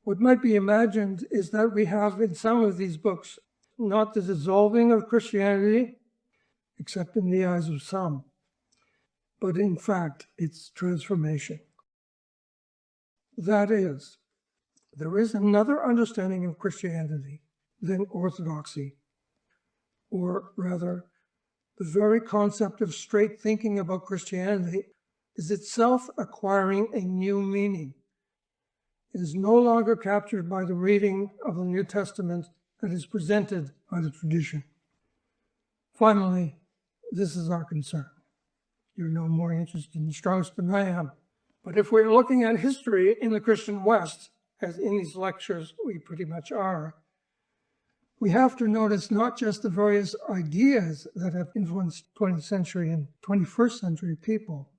What might be imagined is that we have in some of these books not the dissolving of Christianity, except in the eyes of some, but in fact its transformation. That is, there is another understanding of Christianity than orthodoxy, or rather, the very concept of straight thinking about Christianity is itself acquiring a new meaning. It is no longer captured by the reading of the New Testament that is presented by the tradition. Finally, this is our concern. You're no more interested in Strauss than I am. But if we're looking at history in the Christian West, as in these lectures we pretty much are, we have to notice not just the various ideas that have influenced 20th century and 21st century people,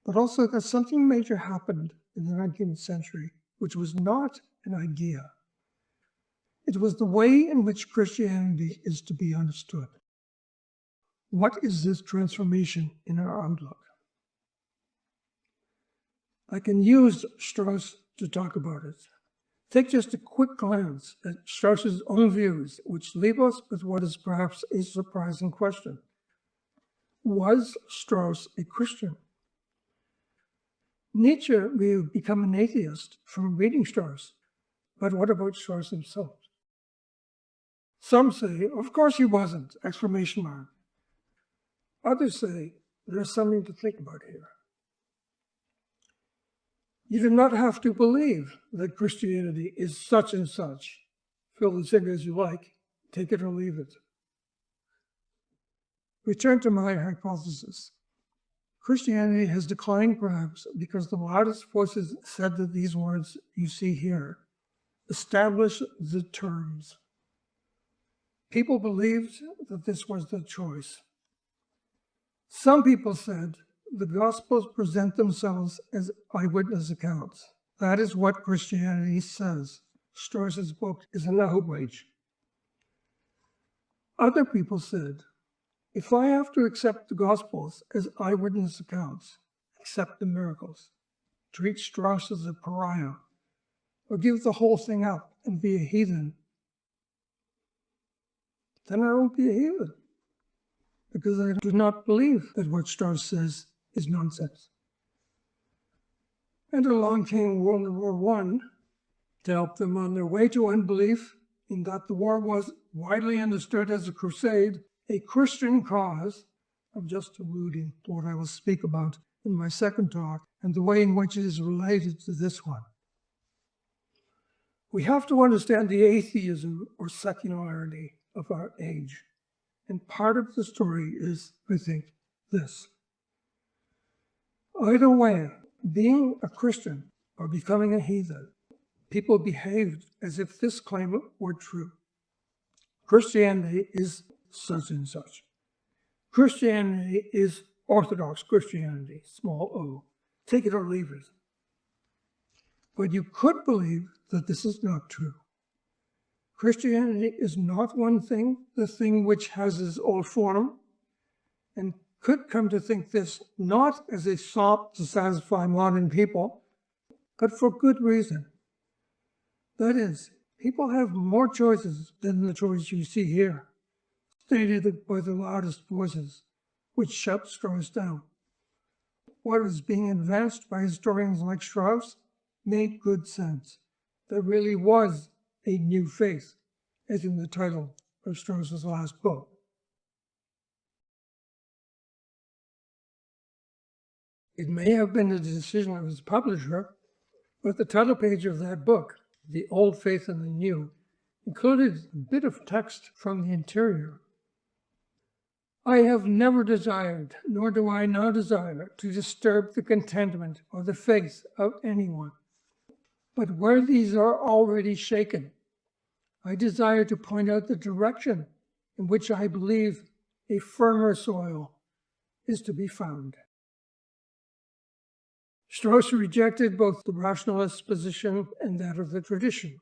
but also that something major happened in the 19th century, which was not an idea. It was the way in which Christianity is to be understood. What is this transformation in our outlook? I can use Strauss to talk about it. Take just a quick glance at Strauss's own views, which leave us with what is perhaps a surprising question. Was Strauss a Christian? Nietzsche may have become an atheist from reading Strauss, but what about Strauss himself? Some say, of course he wasn't, exclamation mark. Others say, there's something to think about here. You do not have to believe that Christianity is such and such. Fill this in as you like, take it or leave it. Return to my hypothesis. Christianity has declined perhaps because the loudest voices said that these words you see here establish the terms. People believed that this was the choice. Some people said the Gospels present themselves as eyewitness accounts. That is what Christianity says. Strauss's book is an outrage. Other people said, if I have to accept the Gospels as eyewitness accounts, accept the miracles, treat Strauss as a pariah, or give the whole thing up and be a heathen, then I won't be a heathen, because I do not believe that what Strauss says is nonsense. And along came World War I to help them on their way to unbelief, in that the war was widely understood as a crusade, a Christian cause. I'm just alluding to what I will speak about in my second talk and the way in which it is related to this one. We have to understand the atheism or secularity of our age. And part of the story is, I think, this. Either way, being a Christian or becoming a heathen, people behaved as if this claim were true. Christianity is such and such. Christianity is Orthodox Christianity, small o. Take it or leave it. But you could believe that this is not true. Christianity is not one thing, the thing which has its old form, and could come to think this not as a sop to satisfy modern people, but for good reason. That is, people have more choices than the choice you see here, stated by the loudest voices, which shut Strauss down. What is being advanced by historians like Strauss made good sense. There really was a new faith, as in the title of Strauss's last book. It may have been the decision of his publisher, but the title page of that book, The Old Faith and the New, included a bit of text from the interior. I have never desired, nor do I now desire, to disturb the contentment or the faith of anyone. But where these are already shaken, I desire to point out the direction in which I believe a firmer soil is to be found. Strauss rejected both the rationalist position and that of the tradition,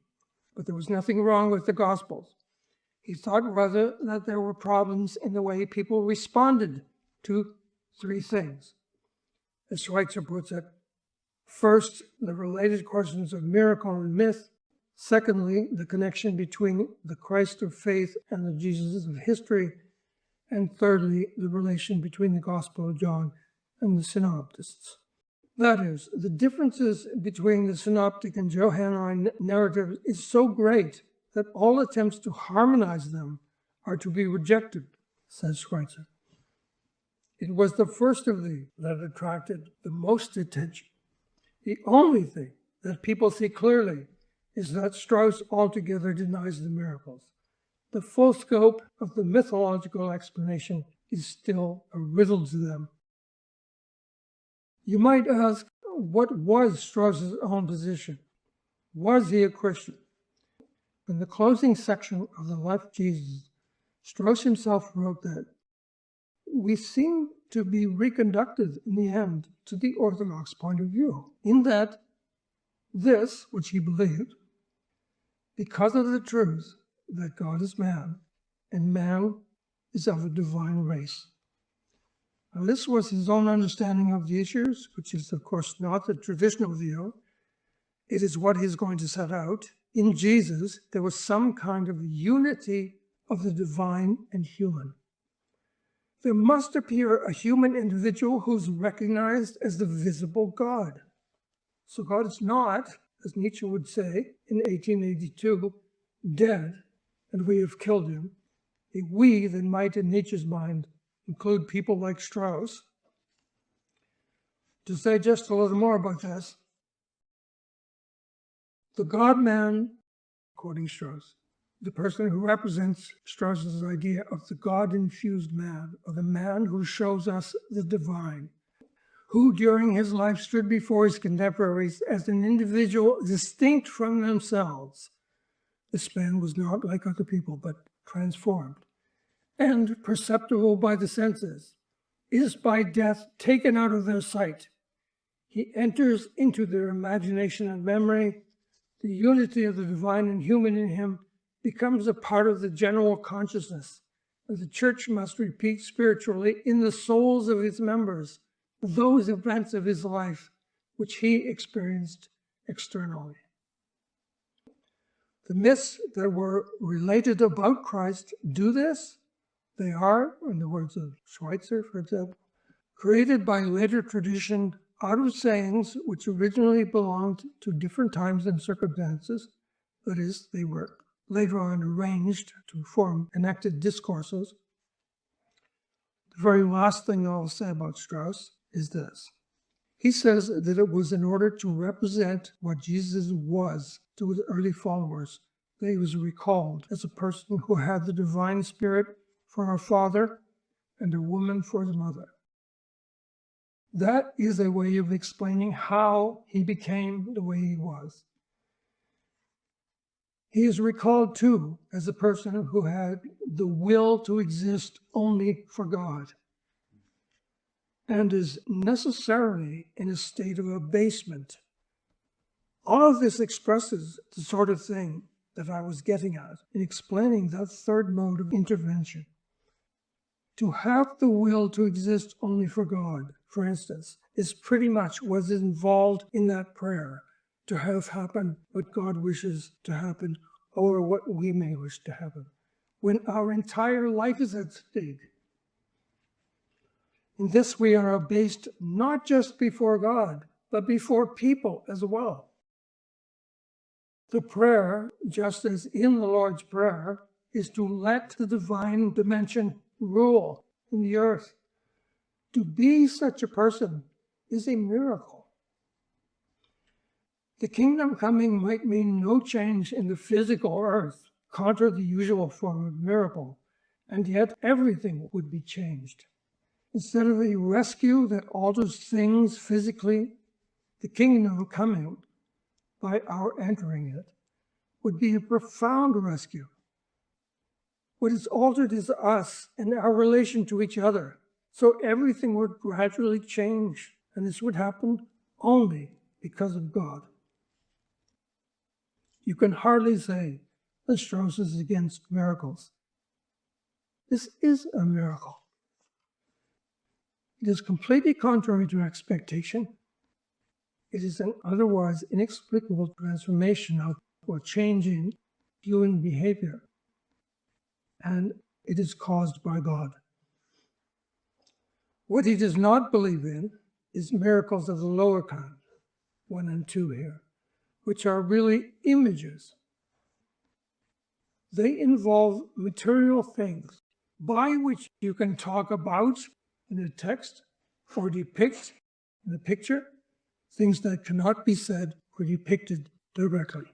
but there was nothing wrong with the Gospels. He thought rather that there were problems in the way people responded to three things. As Schweitzer puts it, First, the related questions of miracle and myth. Secondly, the connection between the Christ of faith and the Jesus of history. And thirdly, the relation between the Gospel of John and the Synoptists. That is, the differences between the Synoptic and Johannine narratives is so great that all attempts to harmonize them are to be rejected, says Schweitzer. It was the first of these that attracted the most attention. The only thing that people see clearly is that Strauss altogether denies the miracles. The full scope of the mythological explanation is still a riddle to them. You might ask, what was Strauss's own position? Was he a Christian? In the closing section of The Life of Jesus, Strauss himself wrote that we seem to be reconducted in the end to the Orthodox point of view, in that this, which he believed, because of the truth that God is man, and man is of a divine race. Now, this was his own understanding of the issues, which is, of course, not the traditional view. It is what he's going to set out. In Jesus, there was some kind of unity of the divine and human. There must appear a human individual who's recognized as the visible God. So God is not, as Nietzsche would say in 1882, dead, and we have killed him. A we that might, in Nietzsche's mind, include people like Strauss. To say just a little more about this, the God-man, quoting Strauss, the person who represents Strauss's idea of the God-infused man, or the man who shows us the divine, who during his life stood before his contemporaries as an individual distinct from themselves. This man was not like other people, but transformed, and perceptible by the senses, is by death taken out of their sight. He enters into their imagination and memory. The unity of the divine and human in him becomes a part of the general consciousness, and the church must repeat spiritually in the souls of its members those events of his life which he experienced externally. The myths that were related about Christ do this. They are, in the words of Schweitzer, for example, created by later tradition out of sayings which originally belonged to different times and circumstances. That is, they were later on arranged to form connected discourses. The very last thing I'll say about Strauss is this. He says that it was in order to represent what Jesus was to his early followers that he was recalled as a person who had the divine spirit for a father and a woman for his mother. That is a way of explaining how he became the way he was. He is recalled too as a person who had the will to exist only for God, and is necessarily in a state of abasement. All of this expresses the sort of thing that I was getting at in explaining that third mode of intervention. To have the will to exist only for God, for instance, is pretty much what is involved in that prayer, to have happen what God wishes to happen or what we may wish to happen, when our entire life is at stake. In this we are abased not just before God, but before people as well. The prayer, just as in the Lord's Prayer, is to let the divine dimension rule in the earth. To be such a person is a miracle. The kingdom coming might mean no change in the physical earth, contra the usual form of miracle, and yet everything would be changed. Instead of a rescue that alters things physically, the kingdom coming, by our entering it, would be a profound rescue. What is altered is us and our relation to each other. So everything would gradually change, and this would happen only because of God. You can hardly say that Strauss is against miracles. This is a miracle. It is completely contrary to expectation. It is an otherwise inexplicable transformation of or change in human behavior, and it is caused by God. What he does not believe in is miracles of the lower kind, 1 and 2 here, which are really images. They involve material things by which you can talk about in a text or depict in a picture things that cannot be said or depicted directly.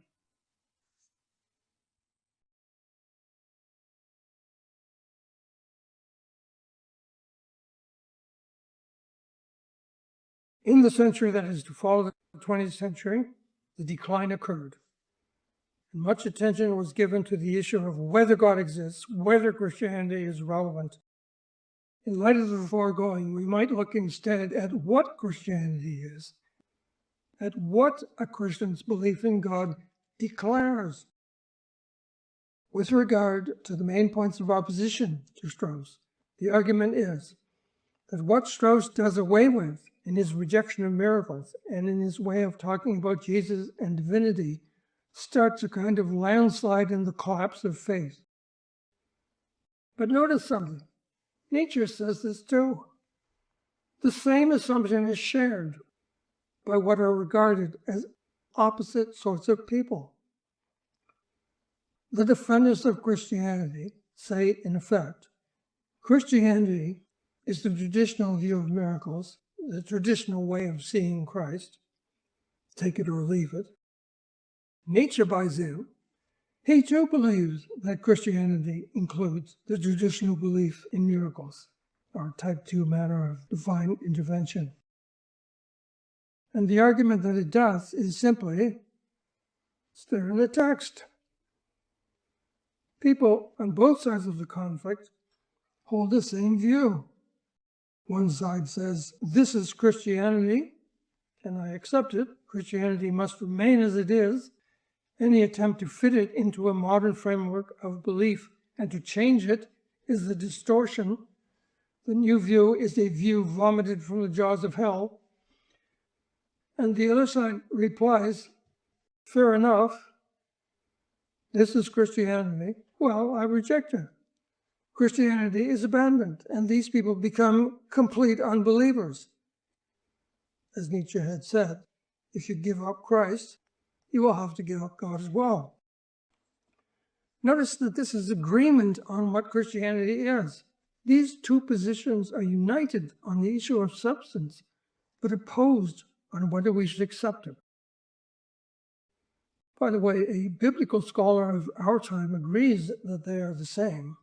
In the century that is to follow the 20th century, the decline occurred. And much attention was given to the issue of whether God exists, whether Christianity is relevant. In light of the foregoing, we might look instead at what Christianity is, at what a Christian's belief in God declares. With regard to the main points of opposition to Strauss, the argument is that what Strauss does away with in his rejection of miracles and in his way of talking about Jesus and divinity starts a kind of landslide in the collapse of faith. But notice something. Nietzsche says this too. The same assumption is shared by what are regarded as opposite sorts of people. The defenders of Christianity say, in effect, Christianity is the traditional view of miracles, the traditional way of seeing Christ, take it or leave it. Nietzsche buys in. He too believes that Christianity includes the traditional belief in miracles, or type 2 manner of divine intervention. And the argument that it does is simply, it's there in the text. People on both sides of the conflict hold the same view. One side says, this is Christianity, and I accept it. Christianity must remain as it is. Any attempt to fit it into a modern framework of belief and to change it is the distortion. The new view is a view vomited from the jaws of hell. And the other side replies, fair enough, this is Christianity. Well, I reject it. Christianity is abandoned, and these people become complete unbelievers. As Nietzsche had said, if you give up Christ, you will have to give up God as well. Notice that this is agreement on what Christianity is. These two positions are united on the issue of substance, but opposed on whether we should accept it. By the way, a biblical scholar of our time agrees that they are the same.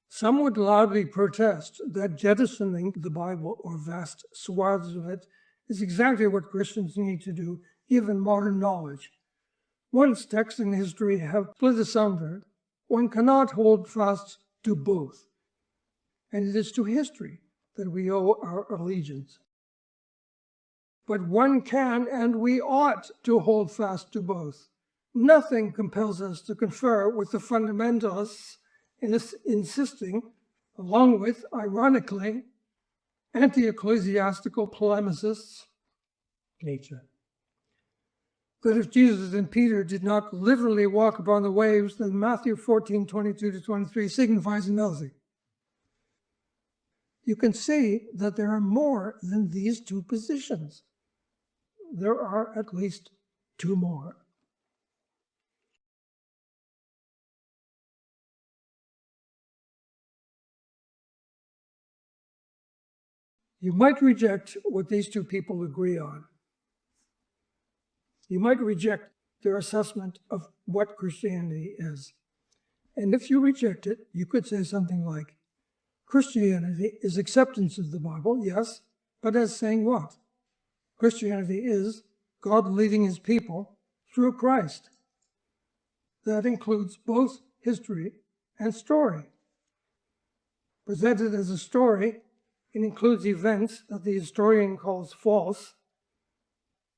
Some would loudly protest that jettisoning the Bible or vast swaths of it is exactly what Christians need to do, given modern knowledge. Once text and history have split asunder, one cannot hold fast to both. And it is to history that we owe our allegiance. But one can and we ought to hold fast to both. Nothing compels us to confer with the fundamentalists in insisting, along with, ironically, anti-ecclesiastical polemicists, Nietzsche, that if Jesus and Peter did not literally walk upon the waves, then Matthew 14:22-23 signifies nothing. You can see that there are more than these two positions. There are at least two more. You might reject what these two people agree on. You might reject their assessment of what Christianity is. And if you reject it, you could say something like, Christianity is acceptance of the Bible, yes, but as saying what? Christianity is God leading his people through Christ. That includes both history and story. Presented as a story, it includes events that the historian calls false.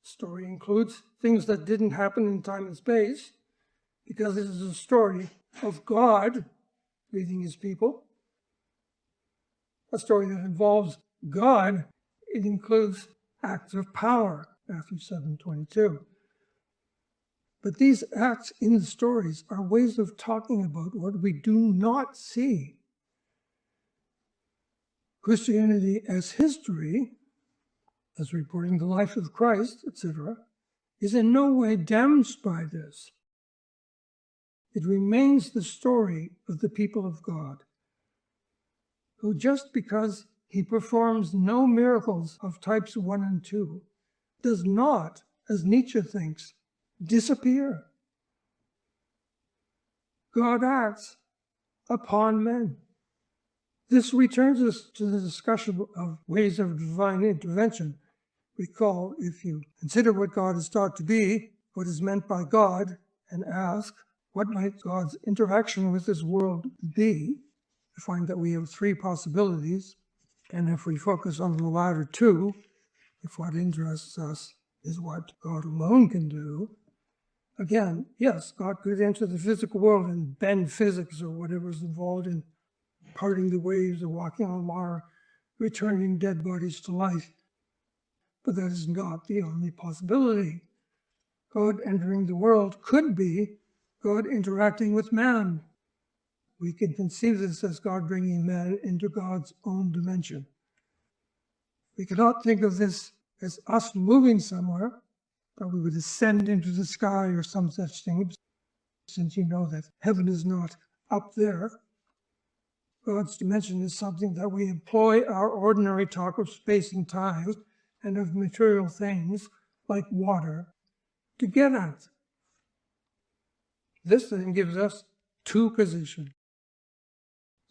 Story includes things that didn't happen in time and space, because it is a story of God leading his people. A story that involves God, it includes acts of power, Matthew 7:22. But these acts in the stories are ways of talking about what we do not see. Christianity as history, as reporting the life of Christ, etc., is in no way damaged by this. It remains the story of the people of God, who just because he performs no miracles of types 1 and 2, does not, as Nietzsche thinks, disappear. God acts upon men. This returns us to the discussion of ways of divine intervention. Recall, if you consider what God is taught to be, what is meant by God, and ask, what might God's interaction with this world be? We find that we have three possibilities, and if we focus on the latter two, if what interests us is what God alone can do, again, yes, God could enter the physical world and bend physics or whatever's involved in parting the waves or walking on water, returning dead bodies to life. But that is not the only possibility. God entering the world could be God interacting with man. We can conceive this as God bringing man into God's own dimension. We cannot think of this as us moving somewhere, but we would ascend into the sky or some such thing, since you know that heaven is not up there. God's dimension is something that we employ our ordinary talk of space and time and of material things like water to get at. This then gives us two positions.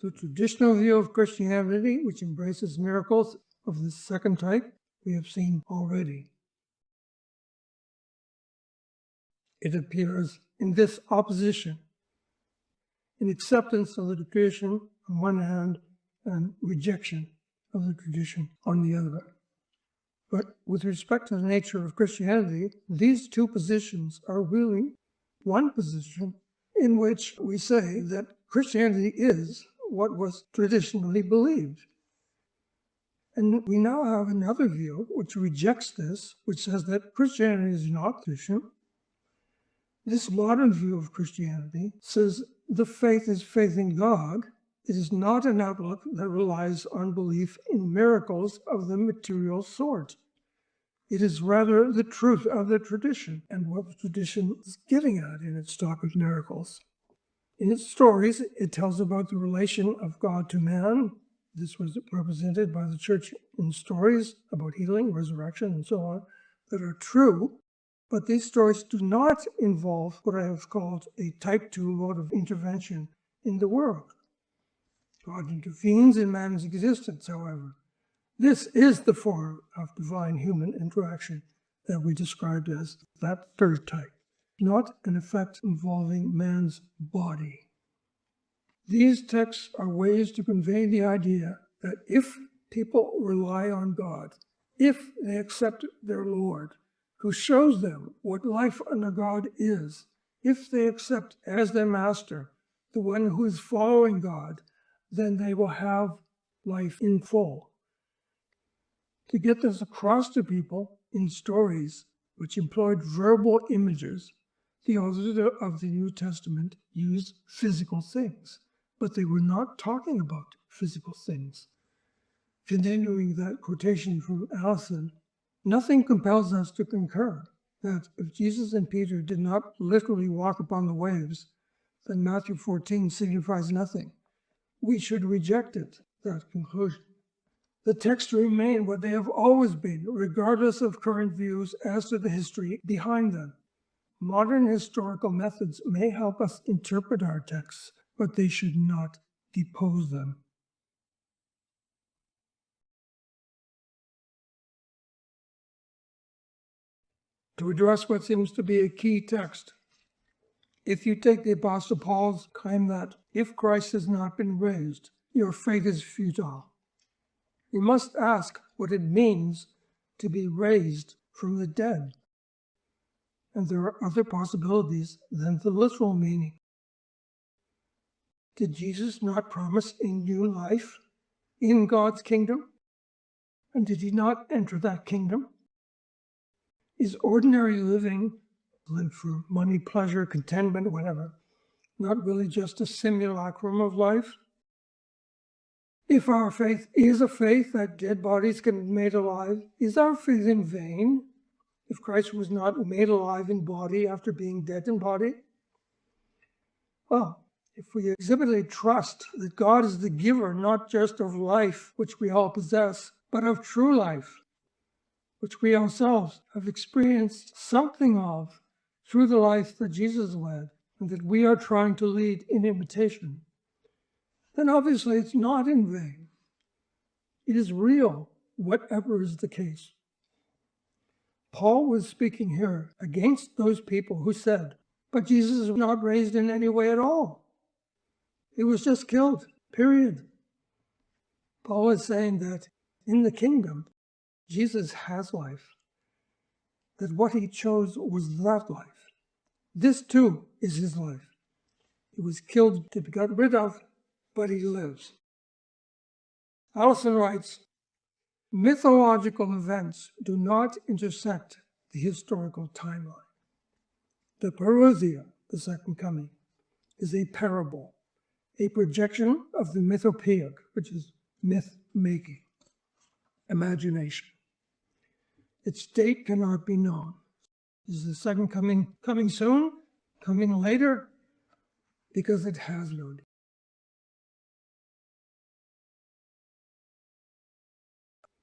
The traditional view of Christianity, which embraces miracles of the second type, we have seen already. It appears in this opposition, in acceptance of the tradition on one hand and rejection of the tradition on the other. But with respect to the nature of Christianity, these two positions are really one position in which we say that Christianity is what was traditionally believed. And we now have another view which rejects this, which says that Christianity is not tradition. This modern view of Christianity says the faith is faith in God. It is not an outlook that relies on belief in miracles of the material sort. It is rather the truth of the tradition and what the tradition is getting at in its talk of miracles. In its stories, it tells about the relation of God to man. This was represented by the church in stories about healing, resurrection, and so on, that are true. But these stories do not involve what I have called a type 2 mode of intervention in the world. God intervenes in man's existence, however. This is the form of divine human interaction that we described as that third type, not an effect involving man's body. These texts are ways to convey the idea that if people rely on God, if they accept their Lord, who shows them what life under God is, if they accept as their master the one who is following God, then they will have life in full. To get this across to people in stories which employed verbal images, the authors of the New Testament used physical things, but they were not talking about physical things. Continuing that quotation from Allison, nothing compels us to concur that if Jesus and Peter did not literally walk upon the waves, then Matthew 14 signifies nothing. We should reject it, that conclusion. The texts remain what they have always been, regardless of current views as to the history behind them. Modern historical methods may help us interpret our texts, but they should not depose them. To address what seems to be a key text, if you take the Apostle Paul's claim that if Christ has not been raised, your faith is futile, we must ask what it means to be raised from the dead. And there are other possibilities than the literal meaning. Did Jesus not promise a new life in God's kingdom? And did he not enter that kingdom Is ordinary living, live for money, pleasure, contentment, whatever, not really just a simulacrum of life? If our faith is a faith that dead bodies can be made alive, is our faith in vain if Christ was not made alive in body after being dead in body? Well, if we exhibit a trust that God is the giver not just of life, which we all possess, but of true life, which we ourselves have experienced something of through the life that Jesus led and that we are trying to lead in imitation, then obviously it's not in vain. It is real, whatever is the case. Paul was speaking here against those people who said, but Jesus was not raised in any way at all. He was just killed, period. Paul is saying that in the kingdom, Jesus has life, that what he chose was that life. This too is his life. He was killed to be got rid of, but he lives. Allison writes, mythological events do not intersect the historical timeline. The parousia, the second coming, is a parable, a projection of the mythopoeic, which is myth-making, imagination. Its date cannot be known. Is the second coming soon? Coming later? Because it has no date.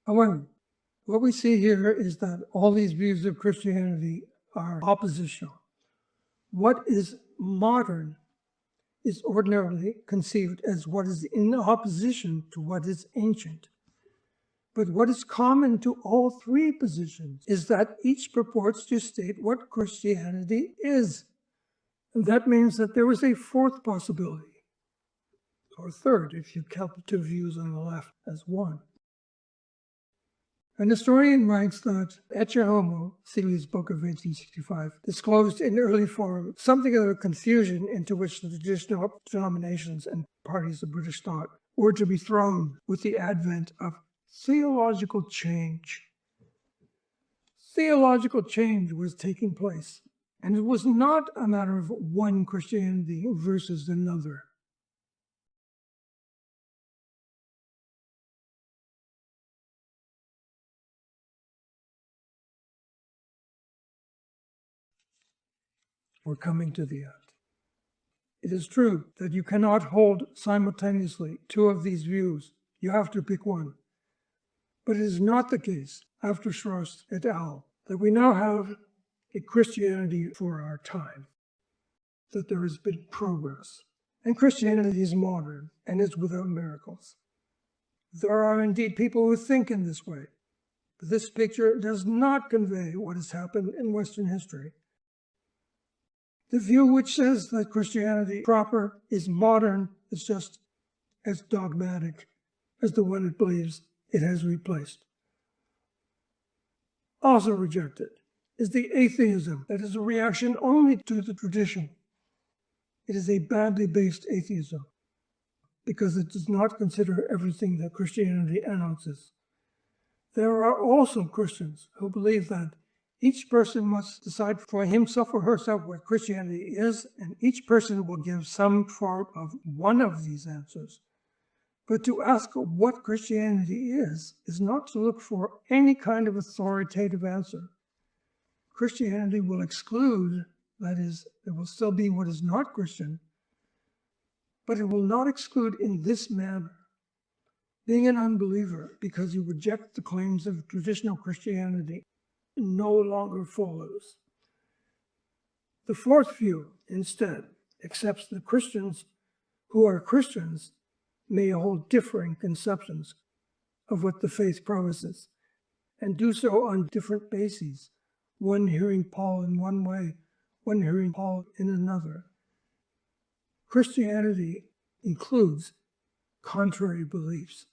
However, what we see here is that all these views of Christianity are oppositional. What is modern is ordinarily conceived as what is in opposition to what is ancient. But what is common to all three positions is that each purports to state what Christianity is. And that means that there is a fourth possibility, or third, if you count the two views on the left as one. An historian writes that Ecce Homo, Seeley's book of 1865, disclosed in early form something of a confusion into which the traditional denominations and parties of British thought were to be thrown with the advent of theological change. Theological change was taking place, and it was not a matter of one Christianity versus another. We're coming to the end. It is true that you cannot hold simultaneously two of these views. You have to pick one. But it is not the case, after Schrost et al., that we now have a Christianity for our time, that there has been progress. And Christianity is modern and is without miracles. There are indeed people who think in this way, but this picture does not convey what has happened in Western history. The view which says that Christianity proper is modern is just as dogmatic as the one it believes it has replaced. Also rejected is the atheism that is a reaction only to the tradition. It is a badly based atheism because it does not consider everything that Christianity announces. There are also Christians who believe that each person must decide for himself or herself what Christianity is, and each person will give some form of one of these answers. But to ask what Christianity is not to look for any kind of authoritative answer. Christianity will exclude, that is, it will still be what is not Christian, but it will not exclude in this manner. Being an unbeliever because you reject the claims of traditional Christianity no longer follows. The fourth view, instead, accepts that Christians who are Christians may hold differing conceptions of what the faith promises, and do so on different bases, one hearing Paul in one way, one hearing Paul in another. Christianity includes contrary beliefs.